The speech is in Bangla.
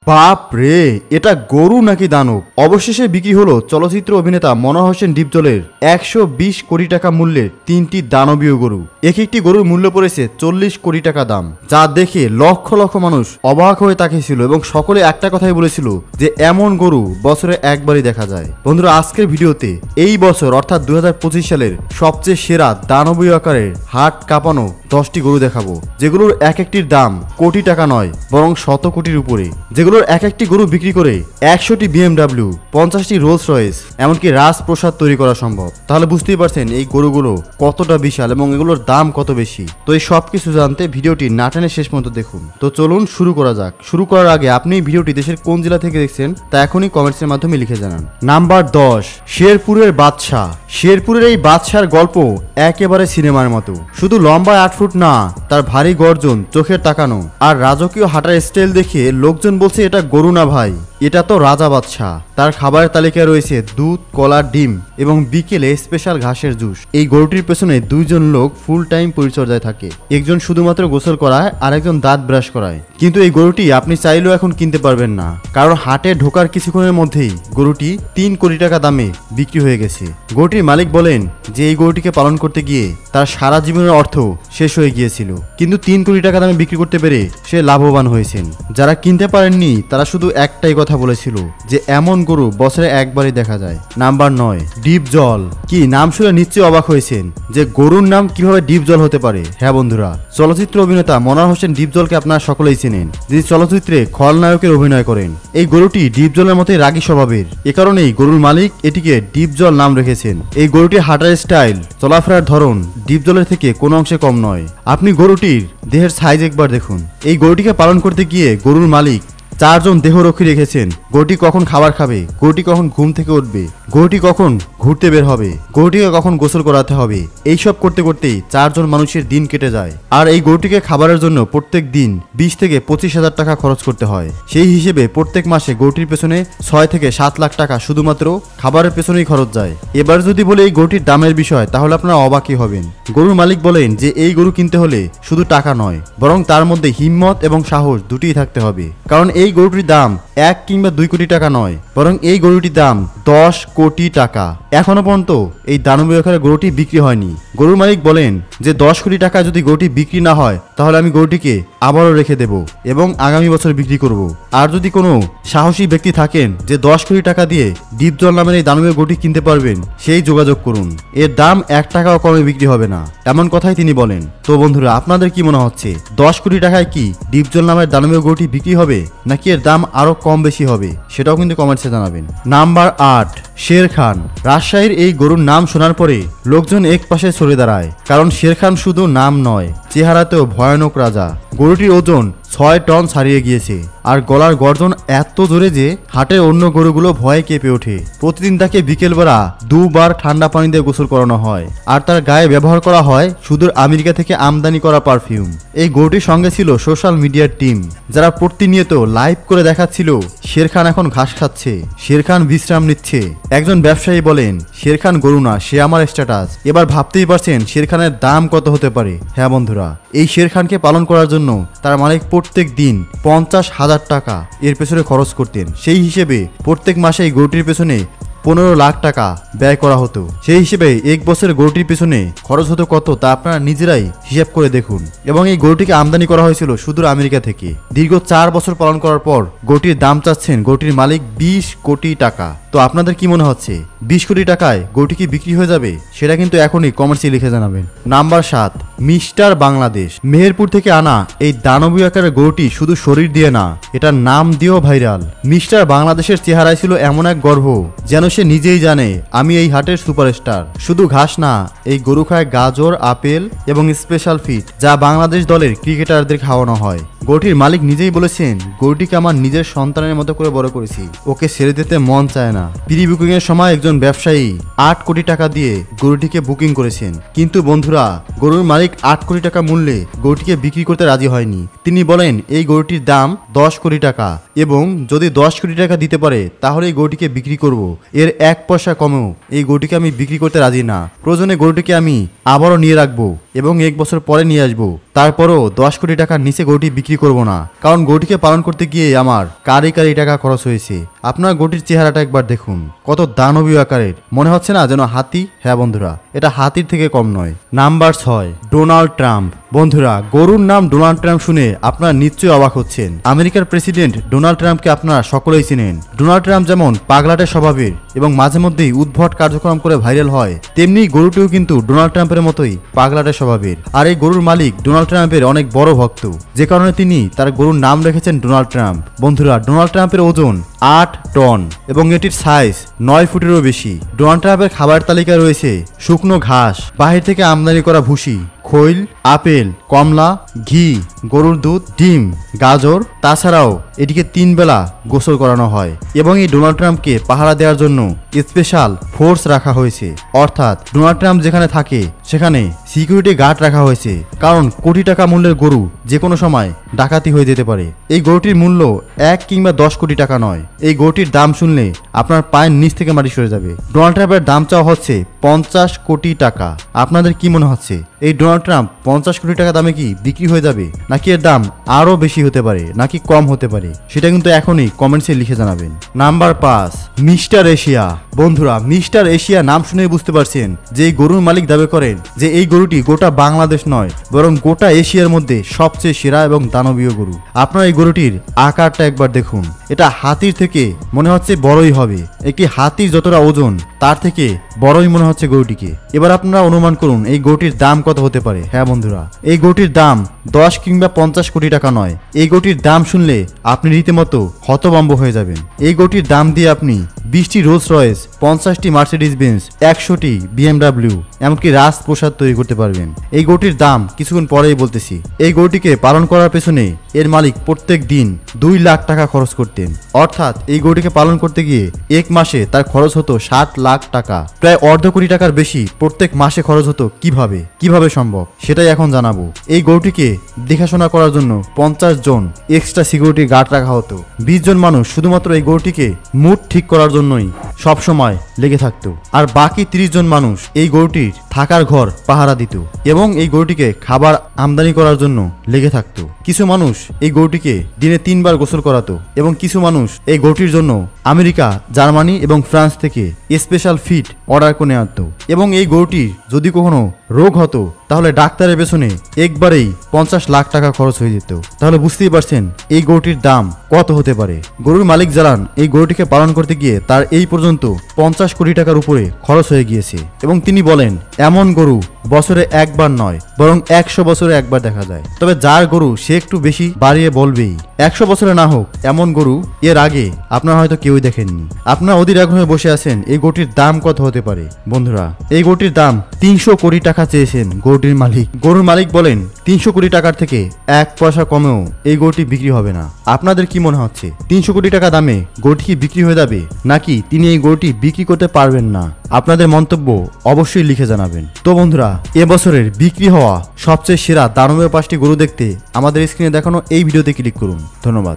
বাপ রে, এটা গরু নাকি দানব? অবশেষে বিক্রি হলো চলচ্চিত্র অভিনেতা মনোয়ার হোসেন ডিপজলের 120 কোটি টাকা মূল্যের 3টি দানবীয় গরু। এক একটি গরুর মূল্য পড়েছে 40 কোটি টাকা দাম, যা দেখে লক্ষ লক্ষ মানুষ অবাক হয়ে তাকিয়েছিল এবং সকলে একটা কথাই বলেছিল যে এমন গরু বছরে একবারই দেখা যায়। বন্ধুরা, আজকের ভিডিওতে এই বছর অর্থাৎ 2025 সালের সবচেয়ে সেরা দানবীয় আকারের হাট কাঁপানো 10টি গরু দেখাবো, যেগুলোর এক একটির দাম কোটি টাকা নয় বরং শত কোটির উপরে, যেগুলোর এক একটি গরু বিক্রি করে 100টি BMW, 50টি রোলস রয়েস, এমনকি রাজপ্রসাদ তৈরি করা সম্ভব। তাহলে বুঝতেই পারছেন এই গরুগুলো কতটা বিশাল এবং এগুলোর দাম কত বেশি। তো এই সব কিছু জানতে ভিডিওটি না টেনে শেষ পর্যন্ত দেখুন। তো চলুন শুরু করা যাক। শুরু করার আগে আপনি এই ভিডিওটি দেশের কোন জেলা থেকে দেখছেন তা এখনই কমেন্টসের মাধ্যমে লিখে জানান। নাম্বার 10, শেরপুরের বাদশাহ। শেরপুরের এই বাদশার গল্প একেবারে সিনেমার মতো। শুধু লম্বা 8 ফুট না, তার ভারী গর্জন, চোখের তাকানো আর রাজকীয় হাঁটার স্টাইল দেখে লোকজন বলছে এটা গরু না ভাই, এটা তো রাজা বাদশাহ। তার খাবারের তালিকায় রয়েছে দুধ, কলা, ডিম এবং বিকেলে স্পেশাল ঘাসের জুস। এই গরুটির পেছনে দুইজন লোক ফুল টাইম পরিচর্যায় থাকে। একজন শুধুমাত্র গোসল করায় আর একজন দাঁত ব্রাশ করায়। কিন্তু এই গরুটি আপনি চাইলেও এখন কিনতে পারবেন না, কারণ হাটে ঢোকার কিছুক্ষণের মধ্যেই গরুটি 3 কোটি টাকা দামে বিক্রি হয়ে গেছে। গরুটির মালিক বলেন যে এই গরুটিকে পালন করতে গিয়ে তার সারা জীবনের অর্থ শেষ হয়ে গিয়েছিল, কিন্তু 3 কোটি টাকা দামে বিক্রি করতে পেরে সে লাভবান হয়েছেন। যারা কিনতে পারেননি তারা শুধু একটাই কথা বলেছিল যে এমন গরু বছরে একবারই দেখা যায়। নাম্বার 9, ডিপজল। কি নাম শুনে নিশ্চয়ই অবাক হয়েছেন যে গরুর নাম কিভাবে ডিপজল হতে পারে। হ্যাঁ বন্ধুরা, চলচ্চিত্র অভিনেতা মনোয়ার হোসেন ডিপজলকে আপনারা সকলেই চেনেন, যিনি চলচ্চিত্রে খলনায়কের অভিনয় করেন। এই গরুটি ডিপজলের মতোই রাগী স্বভাবের, এ কারণেই গরুর মালিক এটিকে ডিপজল নাম রেখেছেন। এই গরুটির হাঁটার স্টাইল, চলাফেরার ধরন ডিপজলের থেকে কোনো অংশে কম নয়। আপনি গরুটির দেহের সাইজ একবার দেখুন। এই গরুটিকে পালন করতে গিয়ে গরুর মালিক 4 জন দেহরক্ষী রেখেছেন। গরুটি কখন খাবার খাবে, গরুটি কখন ঘুম থেকে উঠবে, গরুটি কখন ঘুরতে বের হবে, গরুটিকে কখন গোসল করাতে হবে, এইসব করতে করতেই 4 জন মানুষের দিন কেটে যায়। আর এই গরুটিকে খাবারের জন্য প্রত্যেক দিন 20 থেকে 25,000 টাকা খরচ করতে হয়। সেই হিসেবে প্রত্যেক মাসে গরুটির পেছনে 6 থেকে 7 লাখ টাকা শুধুমাত্র খাবারের পেছনেই খরচ যায়। এবার যদি বলে এই গরুটির দামের বিষয়, তাহলে আপনারা অবাকই হবেন। গরুর মালিক বলেন যে এই গরু কিনতে হলে শুধু টাকা নয়, বরং তার মধ্যে হিম্মত এবং সাহস দুটিই থাকতে হবে। কারণ এই গরুটির দাম 1 কিংবা 2 কোটি টাকা নয়, বরং এই গরুটির দাম 10 কোটি টাকা। এখনো পর্যন্ত এই দানবীয় আকারের গরুটি বিক্রি হয়নি। গরুর মালিক বলেন যে 10 কোটি টাকা যদি গরুটি বিক্রি না হয়, তাহলে আমি গরুটিকে আবারও রেখে দেব এবং আগামী বছর বিক্রি করব। আর যদি কোনো সাহসী ব্যক্তি থাকেন যে 10 কোটি টাকা দিয়ে ডিপজল নামের এই দানবীয় গরুটি কিনতে পারবেন, সেই যোগাযোগ করুন। এর দাম 1 টাকাও কমে বিক্রি হবে না, এমন কথাই তিনি বলেন। তো বন্ধুরা, আপনাদের কি মনে হচ্ছে 10 কোটি টাকায় কি ডিপজল নামের দানবীয় গরুটি বিক্রি হবে, নাকি এর দাম আরো কম বেশি হবে? সেটাও কিন্তু কমেন্টসে জানাবেন। নাম্বার 8, শের খান। রাজশাহীর এই গরুর নাম শোনার পরে লোকজন এক পাশে সরে দাঁড়ায়, কারণ শের খান শুধু নাম নয়, চেহারাতেও ভয়ানক রাজা। গরুটির ওজন 6 টন ছাড়িয়ে গিয়েছে আর গলার গর্জন এত জোরে যে হাটের অন্য গরুগুলো ভয়ে কেঁপে ওঠে। প্রতিদিন তাকে বিকেলবেলা 2 বার ঠান্ডা পানি দিয়ে গোসল করানো হয় আর তার গায়ে ব্যবহার করা হয় সুদূর আমেরিকা থেকে আমদানি করা পারফিউম। এই গরুটির সঙ্গে ছিল সোশ্যাল মিডিয়ার টিম, যারা প্রতিনিয়ত লাইভ করে দেখাচ্ছিল শের খান এখন ঘাস খাচ্ছে, শের খান বিশ্রাম নিচ্ছে। একজন ব্যবসায়ী বলেন, শের খান গরু না, সে আমার স্ট্যাটাস। এবার ভাবতেই পারছেন শের খানের দাম কত হতে পারে। হ্যাঁ বন্ধুরা, এই শের খানকে পালন করার জন্য তার মালিক প্রত্যেক দিন 50,000 টাকা এর পেছনে খরচ করতেন। সেই হিসেবে প্রত্যেক মাসে এই গরুটির পেছনে 15 লাখ টাকা ব্যয় করা হতো। সেই হিসেবে 1 বছরের গরুটির পেছনে খরচ হতো কত, তা আপনারা নিজেরাই হিসাব করে দেখুন। এবং এই গরুটিকে আমদানি করা হয়েছিল সুদূর আমেরিকা থেকে। দীর্ঘ 4 বছর পালন করার পর গরুটির দাম চাচ্ছেন গরুটির মালিক 20 কোটি টাকা। তো আপনাদের কি মনে হচ্ছে 20 কোটি টাকায় গরুটি কি বিক্রি হয়ে যাবে? সেটা কিন্তু এখনই কমেন্টসে লিখে জানাবেন। Number 7, mister Bangladesh. মেহেরপুর থেকে আনা এই দানবীয় আকারের গরুটি শুধু শরীর দিয়ে না, এটার নাম দিয়েও ভাইরাল। মিস্টার বাংলাদেশের চেহারায় ছিল এমন এক গর্ব, যেন সে নিজেই জানে আমি এই হাটের সুপারস্টার। শুধু ঘাস না, এই গরু খায় গাজর, আপেল এবং স্পেশাল ফিড, যা বাংলাদেশ দলের ক্রিকেটারদের খাওয়ানো হয়। গরুটির মালিক নিজেই বলেছেন, গরুটিকে আমার নিজের সন্তানের মতো করে বড় করেছি, ওকে ছেড়ে দিতে মন চায় না। প্রি বুকিং এর সময় একজন ব্যবসায়ী 8 কোটি টাকা দিয়ে গরুটিকে বুকিং করেছেন, কিন্তু বন্ধুরা, গরুর মালিক 8 কোটি টাকা মূল্যে গরুটিকে বিক্রি করতে রাজি হয়নি। তিনি বলেন এই গরুটির দাম 10 কোটি টাকা এবং যদি 10 কোটি টাকা দিতে পারে তাহলে এই গরুটিকে বিক্রি করব। এর 1 পয়সা কমেও এই গরুটিকে আমি বিক্রি করতে রাজি না। প্রয়োজনে গরুটিকে আমি আবারও নিয়ে রাখবো, এবং 1 বছর পরে নিয়ে আসবো, তারপরও 10 কোটি টাকার নিচে গরুটি বিক্রি করব না, কারণ গরুটিকে পালন করতে গিয়ে আমার কারি টাকা খরচ হয়েছে। আপনার গরুটির চেহারাটা একবার দেখুন, কত দানবীয় আকারের, মনে হচ্ছে না যেন হাতি? হ্যাঁ বন্ধুরা, এটা হাতির থেকে কম নয়। Number 6, Donald Trump. বন্ধুরা, গরুর নাম ডোনাল্ড ট্রাম্প শুনে আপনারা নিশ্চয়ই অবাক হচ্ছেন। আমেরিকার প্রেসিডেন্ট ডোনাল্ড ট্রাম্পকে আপনারা সকলেই চিনেন। ডোনাল্ড ট্রাম্প যেমন পাগলাটে স্বভাবের এবং মাঝে মধ্যেই উদ্ভট কার্যক্রম করে ভাইরাল হয়, তেমনি গরুটিও কিন্তু ডোনাল্ড ট্রাম্পের মতোই পাগলাটে স্বভাবের। আর এই গরুর মালিক ডোনাল্ড ট্রাম্পের অনেক বড় ভক্ত, যে কারণে তিনি তার গরুর নাম রেখেছেন ডোনাল্ড ট্রাম্প। বন্ধুরা, ডোনাল্ড ট্রাম্পের ওজন 8 টন এবং এটির সাইজ 9 ফুটেরও বেশি। ডোনাল্ড ট্রাম্পের খাবার তালিকায় রয়েছে শুকনো ঘাস, বাহির থেকে আমদানি করা ভুসি, খৈল, আপেল, কমলা, ঘি, গরুর দুধ, ডিম, গাজর। তাছাড়াও এটিকে 3 বেলা গোসল করানো হয় এবং এই ডোনাল্ড ট্রাম্পকে পাহারা দেওয়ার জন্য স্পেশাল ফোর্স রাখা হয়েছে, অর্থাৎ ডোনাল্ড ট্রাম্প যেখানে থাকে সেখানে সিকিউরিটি গার্ড রাখা হয়েছে, কারণ কোটি টাকা মূল্যের গরু যে কোনো সময় ডাকাতি হয়ে যেতে পারে। এই গরুটির মূল্য 1 কিংবা 10 কোটি টাকা নয়। এই গরুটির দাম শুনলে আপনার পায়ের নিচ থেকে মাটি সরে যাবে। ডোনাল্ড ট্রাম্পের দাম চাওয়া হচ্ছে 50 কোটি টাকা। আপনাদের কি মনে হচ্ছে এই ডোনাল্ড ট্রাম্প 50 কোটি টাকা দামে কি বিক্রি হয়ে যাবে, নাকি এর দাম আরো বেশি হতে পারে, নাকি কম হতে পারে? সেটা কিন্তু এখনই কমেন্টসে লিখে জানাবেন। Number 5, mister Asia. বন্ধুরা, মিস্টার এশিয়া নাম শুনেই বুঝতে পারছেন যে এই গরুর মালিক দাবি করেন যে এই গরুটি গোটা বাংলাদেশ নয়, বরং গোটা এশিয়ার মধ্যে সবচেয়ে সেরা এবং দানবীয় গরু। আপনারা এই গরুটির আকারটা একবার দেখুন, এটা হাতির থেকে মনে হচ্ছে বড়ই হবে। একটি হাতির যতটা ওজন তার থেকে বড়ই মনে হচ্ছে গরুটিকে। এবার আপনারা অনুমান করুন এই গরুটির দাম কত হতে পারে। হ্যাঁ বন্ধুরা, এই গরুটির দাম 10 কিংবা 50 কোটি টাকা নয়। এই গরুটির দাম শুনলে আপনি রীতিমতো হতভম্ব হয়ে যাবেন। এই গরুটির দাম দিয়ে আপনি 20টি রোলস রয়েস, 50টি মার্সিডিজ বেঞ্জ, 100টি BMW, এমনকি রাজপ্রসাদ তৈরি করতে পারবেন। এই গরুটির দাম কিছুক্ষণ পরেই বলতেছি। এই গরুটিকে পালন করার পেছনে এর মালিক প্রত্যেক দিন 2 লাখ টাকা খরচ করতেন, অর্থাৎ এই গরুটিকে পালন করতে গিয়ে 1 মাসে তার খরচ হতো 60 লাখ টাকা, প্রায় অর্ধ কোটি টাকার বেশি প্রত্যেক মাসে খরচ হতো। কিভাবে সম্ভব সেটাই এখন জানাবো। এই গরুটিকে দেখাশোনা করার জন্য 50 জন এক্সট্রা সিকিউরিটি গার্ড রাখা হতো। 20 জন মানুষ শুধুমাত্র এই গরুটিকে মুড ঠিক করার জন্যই সব সময় লেগে থাকতো, আর বাকি 30 জন মানুষ এই গরুটির থাকার ঘর পাহারা দিত এবং এই গরুটিকে খাবার আমদানি করার জন্য লেগে থাকতো। কিছু মানুষ এই গরুটিকে দিনে 3 বার গোসল করাতো এবং কিছু মানুষ এই গরুটির জন্য আমেরিকা, জার্মানি এবং ফ্রান্স থেকে স্পেশাল ফিড অর্ডার করে আনতো। এবং এই গরুটির যদি কখনো রোগ হতো তাহলে ডাক্তারের পেছনে একবারেই 50 লাখ টাকা খরচ হয়ে যেত। তাহলে বুঝতেই পারছেন এই গরুটির দাম কত হতে পারে। গরুর মালিক জানান এই গরুটিকে পালন করতে গিয়ে তার এই পর্যন্ত 50 কোটি টাকার উপরে খরচ হয়ে গিয়েছে এবং তিনি বলেন এমন গরু বছরে একবার নয়, বরং 100 বছরে একবার দেখা যায়। তবে যার গরু সে একটু বেশি বাড়িয়ে বলবেই। 100 বছরে না হোক, এমন গরু এর আগে আপনারা হয়তো কেউই দেখেননি। আপনারা অধীর আগ্রহে বসে আছেন এই গরুটির দাম কত হতে পারে। বন্ধুরা, এই গরুটির দাম 300 কোটি টাকা চেয়েছেন গরুটির মালিক। গরুর মালিক বলেন 300 কোটি টাকার থেকে 1 পয়সা কমেও এই গরুটি বিক্রি হবে না। আপনাদের কি মনে হচ্ছে 300 কোটি টাকা দামে গরুটি কি বিক্রি হয়ে যাবে, নাকি তিনি এই গরুটি বিক্রি করতে পারবেন না? আপনাদের মন্তব্য অবশ্যই লিখে জানাবেন। তো বন্ধুরা, এবছরের বিক্রি হওয়া সবচেয়ে সেরা দানবীয় 5টি গরু দেখতে আমাদের স্ক্রিনে দেখানো এই ভিডিওতে ক্লিক করুন। ধন্যবাদ।